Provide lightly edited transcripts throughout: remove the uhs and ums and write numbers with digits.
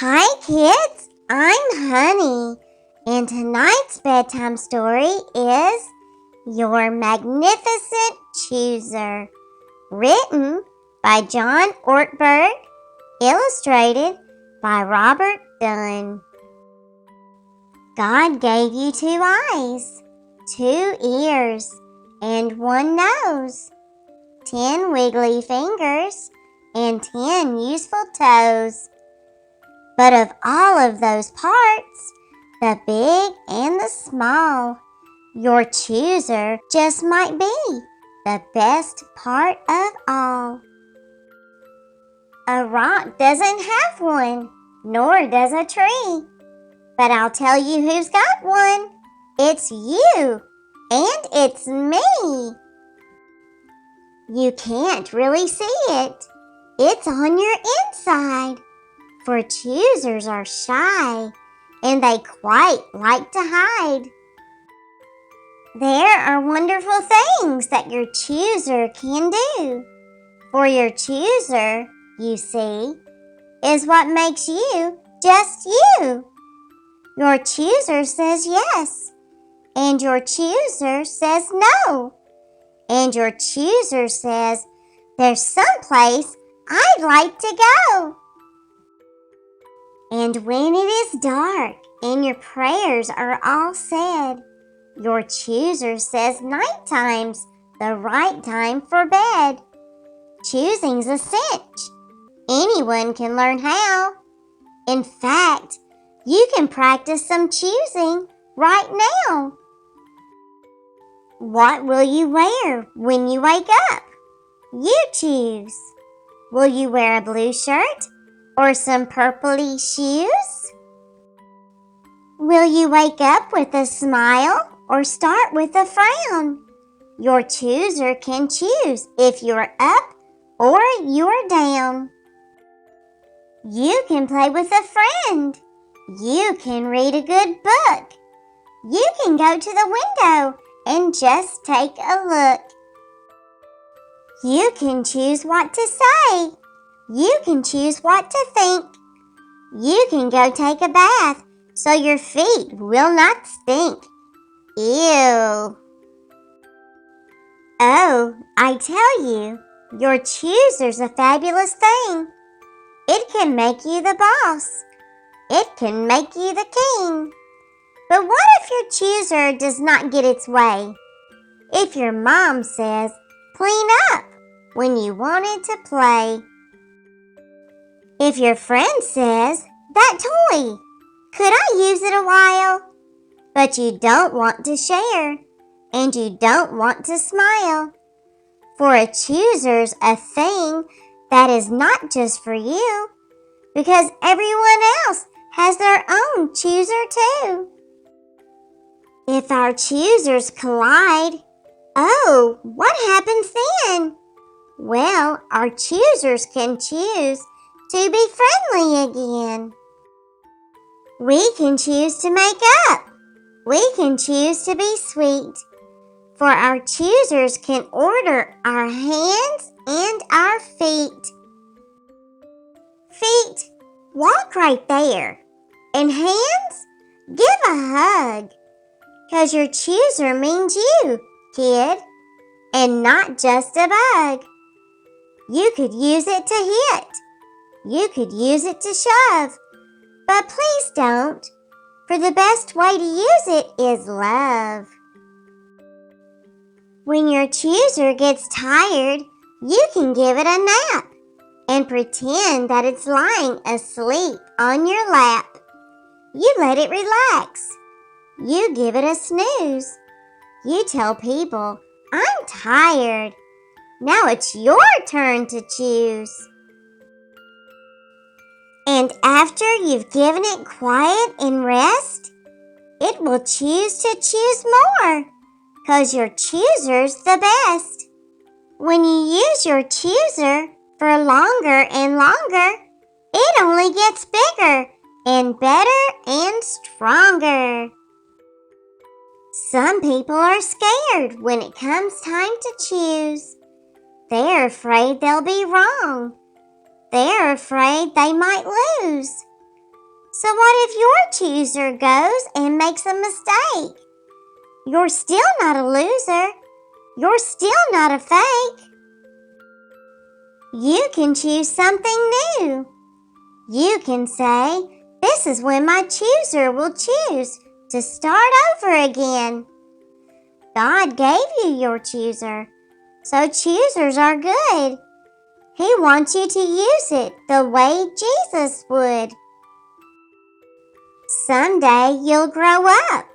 Hi kids, I'm Honey, and tonight's bedtime story is Your Magnificent Chooser, written by John Ortberg, illustrated by Robert Dunn. God gave you 2 eyes, 2 ears, and 1 nose, 10 wiggly fingers, and 10 useful toes. But of all of those parts, the big and the small, your chooser just might be the best part of all. A rock doesn't have one, nor does a tree. But I'll tell you who's got one. It's you, and it's me. You can't really see it. It's on your inside. For choosers are shy, and they quite like to hide. There are wonderful things that your chooser can do. For your chooser, you see, is what makes you just you. Your chooser says yes, and your chooser says no, and your chooser says, there's someplace I'd like to go. And when it is dark and your prayers are all said, your chooser says nighttime's the right time for bed. Choosing's a cinch. Anyone can learn how. In fact, you can practice some choosing right now. What will you wear when you wake up? You choose. Will you wear a blue shirt? Or some purpley shoes? Will you wake up with a smile or start with a frown? Your chooser can choose if you're up or you're down. You can play with a friend. You can read a good book. You can go to the window and just take a look. You can choose what to say. You can choose what to think. You can go take a bath so your feet will not stink. Ew. Oh, I tell you, your chooser's a fabulous thing. It can make you the boss. It can make you the king. But what if your chooser does not get its way? If your mom says, clean up when you wanted to play. If your friend says, that toy, could I use it a while? But you don't want to share, and you don't want to smile. For a chooser's a thing that is not just for you, because everyone else has their own chooser too. If our choosers collide, oh, what happens then? Well, our choosers can choose to be friendly again. We can choose to make up. We can choose to be sweet. For our choosers can order our hands and our feet. Feet, walk right there. And hands, give a hug. 'Cause your chooser means you, kid, and not just a bug. You could use it to hit. You could use it to shove, but please don't, for the best way to use it is love. When your chooser gets tired, you can give it a nap and pretend that it's lying asleep on your lap. You let it relax. You give it a snooze. You tell people, I'm tired. Now it's your turn to choose. And after you've given it quiet and rest, it will choose to choose more, 'cause your chooser's the best. When you use your chooser for longer and longer, it only gets bigger and better and stronger. Some people are scared when it comes time to choose. They're afraid they'll be wrong. They're afraid they might lose. So what if your chooser goes and makes a mistake? You're still not a loser. You're still not a fake. You can choose something new. You can say, this is when my chooser will choose to start over again. God gave you your chooser, so choosers are good. He wants you to use it the way Jesus would. Someday you'll grow up.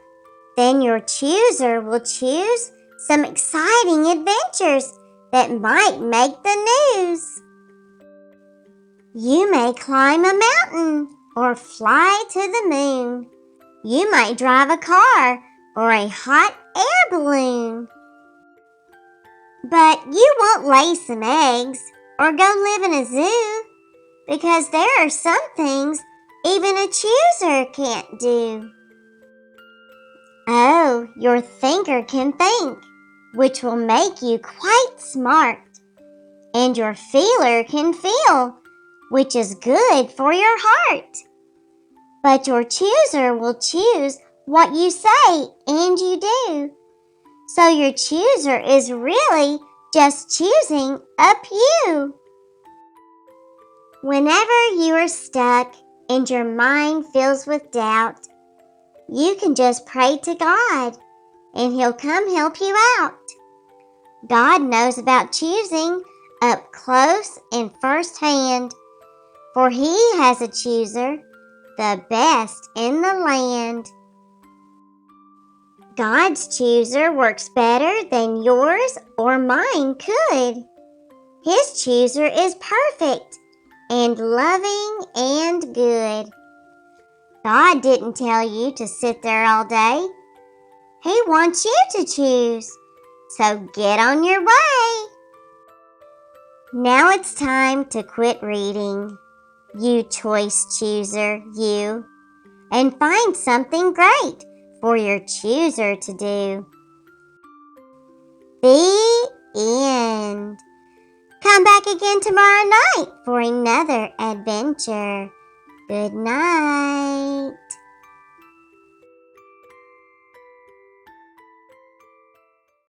Then your chooser will choose some exciting adventures that might make the news. You may climb a mountain or fly to the moon. You might drive a car or a hot air balloon. But you won't lay some eggs or go live in a zoo, because there are some things even a chooser can't do. Oh, your thinker can think, which will make you quite smart. And your feeler can feel, which is good for your heart. But your chooser will choose what you say and you do. So your chooser is really just choosing up you. Whenever you are stuck and your mind fills with doubt, you can just pray to God and He'll come help you out. God knows about choosing up close and firsthand, for He has a chooser, the best in the land. God's chooser works better than yours or mine could. His chooser is perfect and loving and good. God didn't tell you to sit there all day. He wants you to choose. So get on your way. Now it's time to quit reading, you choice chooser, you, and find something great for your chooser to do. The end. Come back again tomorrow night for another adventure. Good night.